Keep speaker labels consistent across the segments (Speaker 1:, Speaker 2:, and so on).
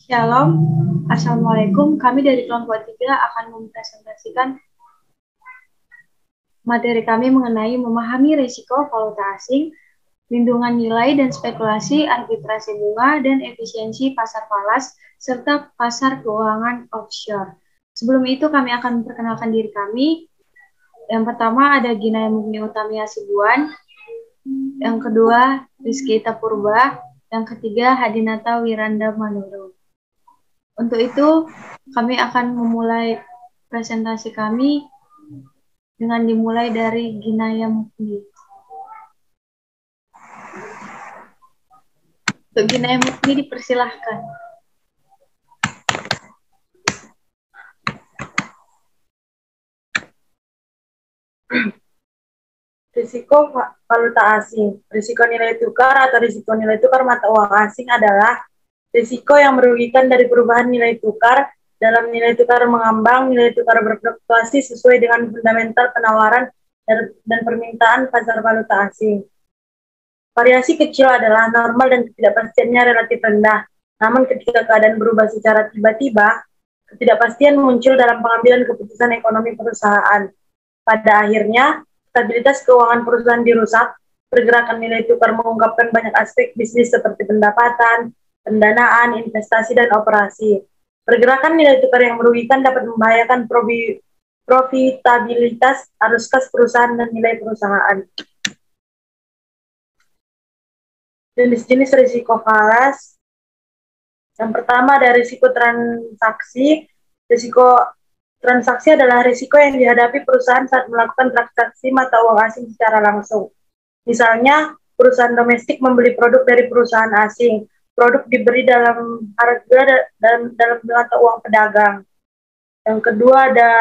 Speaker 1: Shalom, Assalamualaikum. Kami dari kelompok 3 akan mempresentasikan materi kami mengenai memahami risiko valuta asing, lindungan nilai dan spekulasi, arbitrase bunga, dan efisiensi pasar falas, serta pasar keuangan offshore. Sebelum itu kami akan memperkenalkan diri kami. Yang pertama ada Ginaya Mugni Utami Hasibuan, yang kedua Rizky Ita Purba, yang ketiga Hadinata Wiranda Manuro. Untuk itu, kami akan memulai presentasi kami dengan dimulai dari Ginaya Mukni. Untuk Ginaya Mukni dipersilahkan.
Speaker 2: Risiko valuta asing. Risiko nilai tukar atau risiko nilai tukar mata uang asing adalah risiko yang merugikan dari perubahan nilai tukar dalam nilai tukar mengambang, nilai tukar berfluktuasi sesuai dengan fundamental penawaran dan permintaan pasar valuta asing. Variasi kecil adalah normal dan ketidakpastiannya relatif rendah. Namun ketika keadaan berubah secara tiba-tiba, ketidakpastian muncul dalam pengambilan keputusan ekonomi perusahaan. Pada akhirnya, stabilitas keuangan perusahaan dirusak, pergerakan nilai tukar mengungkapkan banyak aspek bisnis seperti pendapatan, pendanaan, investasi, dan operasi. Pergerakan nilai tukar yang merugikan dapat membahayakan profitabilitas, arus kas perusahaan, dan nilai perusahaan. Jenis-jenis risiko falas. Yang pertama ada risiko transaksi. Risiko transaksi adalah risiko yang dihadapi perusahaan saat melakukan transaksi mata uang asing secara langsung. Misalnya, perusahaan domestik membeli produk dari perusahaan asing. Produk diberi dalam harga dalam mata uang pedagang. Yang kedua ada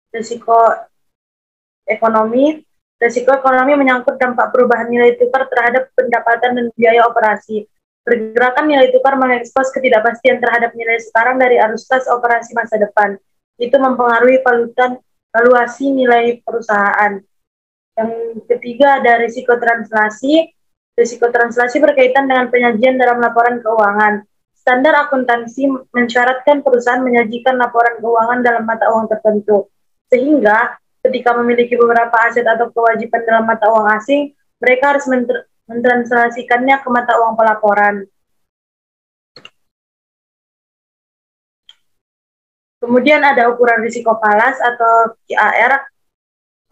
Speaker 2: risiko ekonomi. Risiko ekonomi menyangkut dampak perubahan nilai tukar terhadap pendapatan dan biaya operasi. Pergerakan nilai tukar mengekspos ketidakpastian terhadap nilai sekarang dari arus kas operasi masa depan. Itu mempengaruhi valuasi nilai perusahaan. Yang ketiga ada risiko translasi. Risiko translasi berkaitan dengan penyajian dalam laporan keuangan. Standar akuntansi mensyaratkan perusahaan menyajikan laporan keuangan dalam mata uang tertentu. Sehingga ketika memiliki beberapa aset atau kewajiban dalam mata uang asing, mereka harus mentranslasikannya ke mata uang pelaporan. Kemudian ada ukuran risiko falas atau PAR,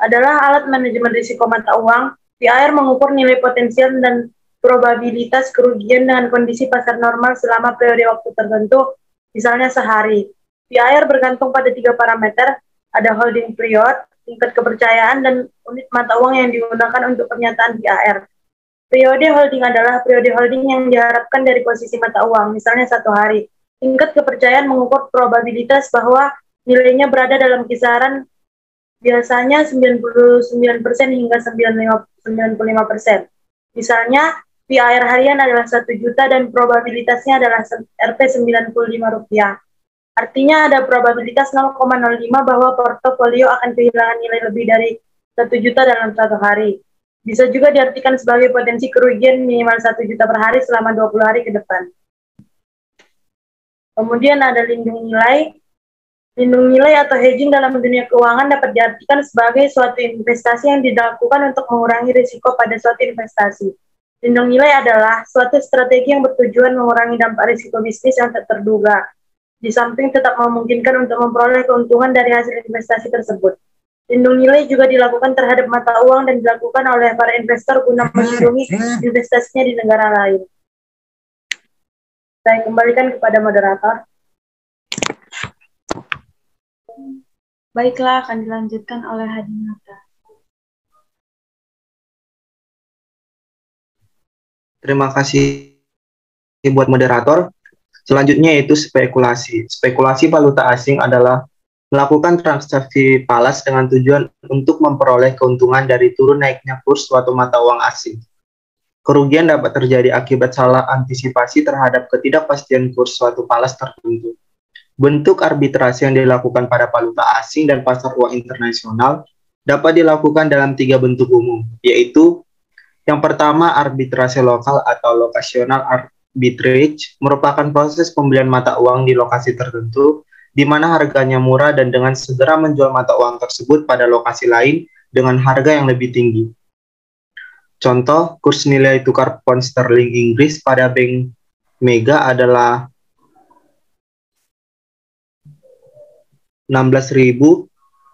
Speaker 2: adalah alat manajemen risiko mata uang. PAR mengukur nilai potensial dan probabilitas kerugian dengan kondisi pasar normal selama periode waktu tertentu, misalnya sehari. PAR bergantung pada 3 parameter, ada holding period, tingkat kepercayaan, dan unit mata uang yang digunakan untuk pernyataan PAR. Periode holding adalah periode holding yang diharapkan dari posisi mata uang, misalnya 1 hari. Tingkat kepercayaan mengukur probabilitas bahwa nilainya berada dalam kisaran biasanya 99% hingga 95%. Misalnya, PAR harian adalah 1 juta dan probabilitasnya adalah Rp 95 rupiah. Artinya ada probabilitas 0,05 bahwa portofolio akan kehilangan nilai lebih dari 1 juta dalam 1 hari. Bisa juga diartikan sebagai potensi kerugian minimal 1 juta per hari selama 20 hari ke depan. Kemudian ada lindung nilai. Lindung nilai atau hedging dalam dunia keuangan dapat diartikan sebagai suatu investasi yang dilakukan untuk mengurangi risiko pada suatu investasi. Lindung nilai adalah suatu strategi yang bertujuan mengurangi dampak risiko bisnis yang tak terduga, di samping tetap memungkinkan untuk memperoleh keuntungan dari hasil investasi tersebut. Lindung nilai juga dilakukan terhadap mata uang dan dilakukan oleh para investor guna melindungi investasinya di negara lain. Saya kembalikan kepada moderator.
Speaker 1: Baiklah, akan dilanjutkan oleh Hadinata.
Speaker 3: Terima kasih buat moderator. Selanjutnya yaitu spekulasi. Spekulasi valuta asing adalah melakukan transaksi falas dengan tujuan untuk memperoleh keuntungan dari turun naiknya kurs suatu mata uang asing. Kerugian dapat terjadi akibat salah antisipasi terhadap ketidakpastian kurs suatu falas tertentu. Bentuk arbitrase yang dilakukan pada valuta asing dan pasar uang internasional dapat dilakukan dalam 3 bentuk umum, yaitu yang pertama arbitrase lokal atau locational arbitrage merupakan proses pembelian mata uang di lokasi tertentu, di mana harganya murah dan dengan segera menjual mata uang tersebut pada lokasi lain dengan harga yang lebih tinggi. Contoh, kurs nilai tukar pound sterling Inggris pada Bank Mega adalah 16.000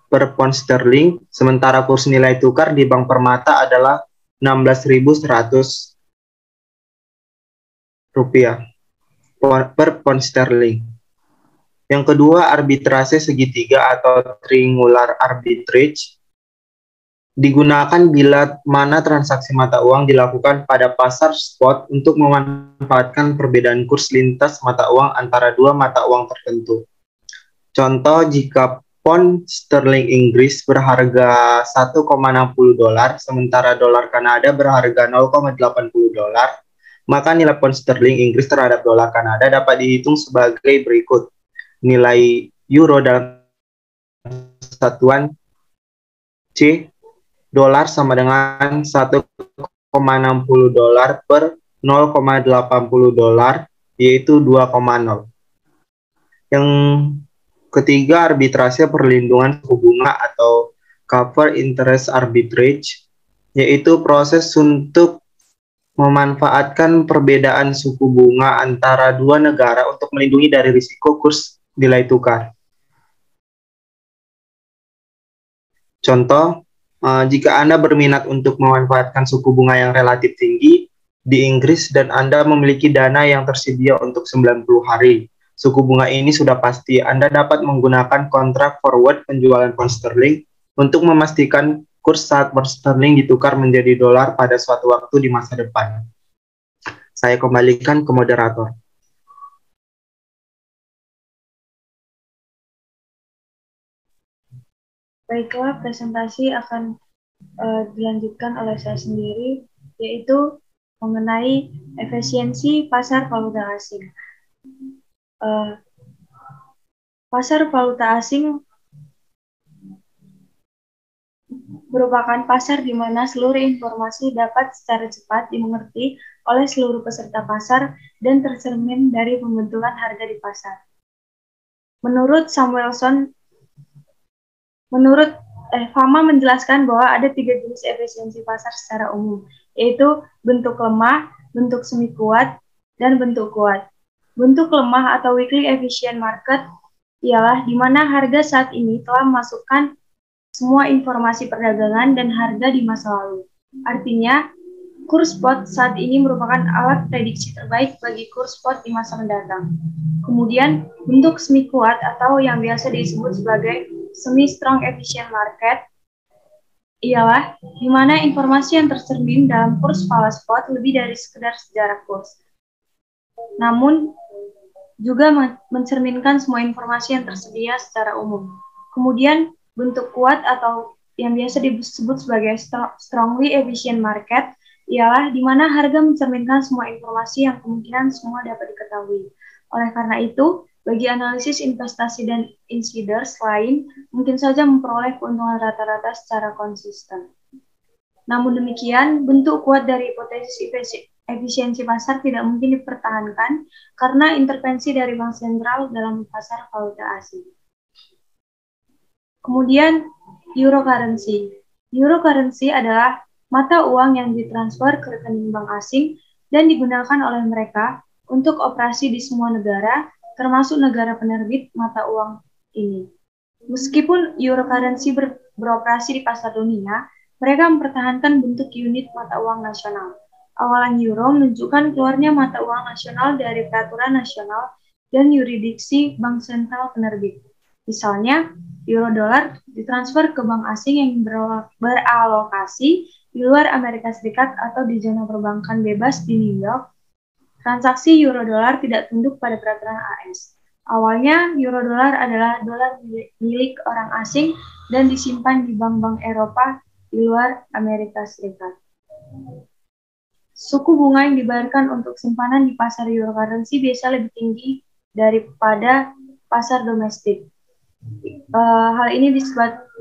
Speaker 3: per pound sterling, sementara kurs nilai tukar di Bank Permata adalah 16.100 rupiah per pound sterling. Yang kedua, arbitrase segitiga atau triangular arbitrage digunakan bila mana transaksi mata uang dilakukan pada pasar spot untuk memanfaatkan perbedaan kurs lintas mata uang antara dua mata uang tertentu. Contoh, jika pound sterling Inggris berharga 1,60 dolar, sementara dolar Kanada berharga 0,80 dolar, maka nilai pound sterling Inggris terhadap dolar Kanada dapat dihitung sebagai berikut. Nilai euro dalam satuan C, dolar sama dengan 1,60 dolar per 0,80 dolar, yaitu 2,0. Yang ketiga, arbitrase perlindungan suku bunga atau cover interest arbitrage, yaitu proses untuk memanfaatkan perbedaan suku bunga antara dua negara untuk melindungi dari risiko kurs nilai tukar. Contoh, jika Anda berminat untuk memanfaatkan suku bunga yang relatif tinggi di Inggris dan Anda memiliki dana yang tersedia untuk 90 hari, suku bunga ini sudah pasti, Anda dapat menggunakan kontrak forward penjualan pound sterling untuk memastikan kurs saat pound sterling ditukar menjadi dolar pada suatu waktu di masa depan. Saya kembalikan ke moderator.
Speaker 1: Baiklah, presentasi akan dilanjutkan oleh saya sendiri, yaitu mengenai efisiensi pasar valuta asing. Pasar valuta asing merupakan pasar di mana seluruh informasi dapat secara cepat dimengerti oleh seluruh peserta pasar dan tercermin dari pembentukan harga di pasar. Menurut Samuelson, Fama menjelaskan bahwa ada 3 jenis efisiensi pasar secara umum, yaitu bentuk lemah, bentuk semi kuat, dan bentuk kuat. Bentuk lemah atau weakly efficient market ialah di mana harga saat ini telah memasukkan semua informasi perdagangan dan harga di masa lalu. Artinya, kurs spot saat ini merupakan alat prediksi terbaik bagi kurs spot di masa mendatang. Kemudian, bentuk semi kuat atau yang biasa disebut sebagai semi-strong efficient market ialah di mana informasi yang tercermin dalam kurs pala spot lebih dari sekedar sejarah kurs. Namun, juga mencerminkan semua informasi yang tersedia secara umum. Kemudian, bentuk kuat atau yang biasa disebut sebagai strongly efficient market ialah di mana harga mencerminkan semua informasi yang kemungkinan semua dapat diketahui. Oleh karena itu, bagi analisis investasi dan insiders lain, mungkin saja memperoleh keuntungan rata-rata secara konsisten. Namun demikian, bentuk kuat dari hipotesis efisiensi pasar tidak mungkin dipertahankan karena intervensi dari bank sentral dalam pasar valuta asing. Kemudian, euro currency. Euro currency adalah mata uang yang ditransfer ke rekening bank asing dan digunakan oleh mereka untuk operasi di semua negara, termasuk negara penerbit mata uang ini. Meskipun euro currency beroperasi di pasar dunia, mereka mempertahankan bentuk unit mata uang nasional. Awalan euro menunjukkan keluarnya mata uang nasional dari peraturan nasional dan yurisdiksi bank sentral penerbit. Misalnya, euro dolar ditransfer ke bank asing yang beralokasi di luar Amerika Serikat atau di zona perbankan bebas di New York. Transaksi euro dolar tidak tunduk pada peraturan AS. Awalnya, euro dolar adalah dolar milik orang asing dan disimpan di bank-bank Eropa di luar Amerika Serikat. Suku bunga yang dibayarkan untuk simpanan di pasar euro currency biasa lebih tinggi daripada pasar domestik. Hal ini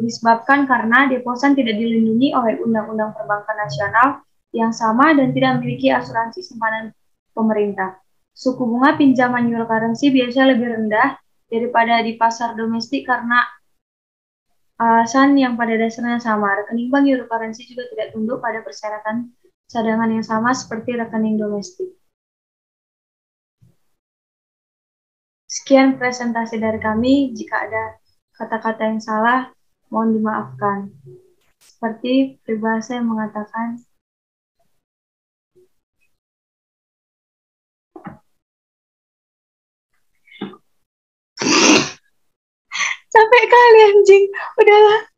Speaker 1: disebabkan karena deposan tidak dilindungi oleh Undang-Undang Perbankan Nasional yang sama dan tidak memiliki asuransi simpanan pemerintah. Suku bunga pinjaman euro currency biasanya lebih rendah daripada di pasar domestik karena alasan yang pada dasarnya sama. Rekening bank euro currency juga tidak tunduk pada persyaratan cadangan yang sama seperti rekening domestik. Sekian presentasi dari kami. Jika ada kata-kata yang salah, mohon dimaafkan. Seperti peribahasa yang mengatakan, sampai kali anjing, udahlah.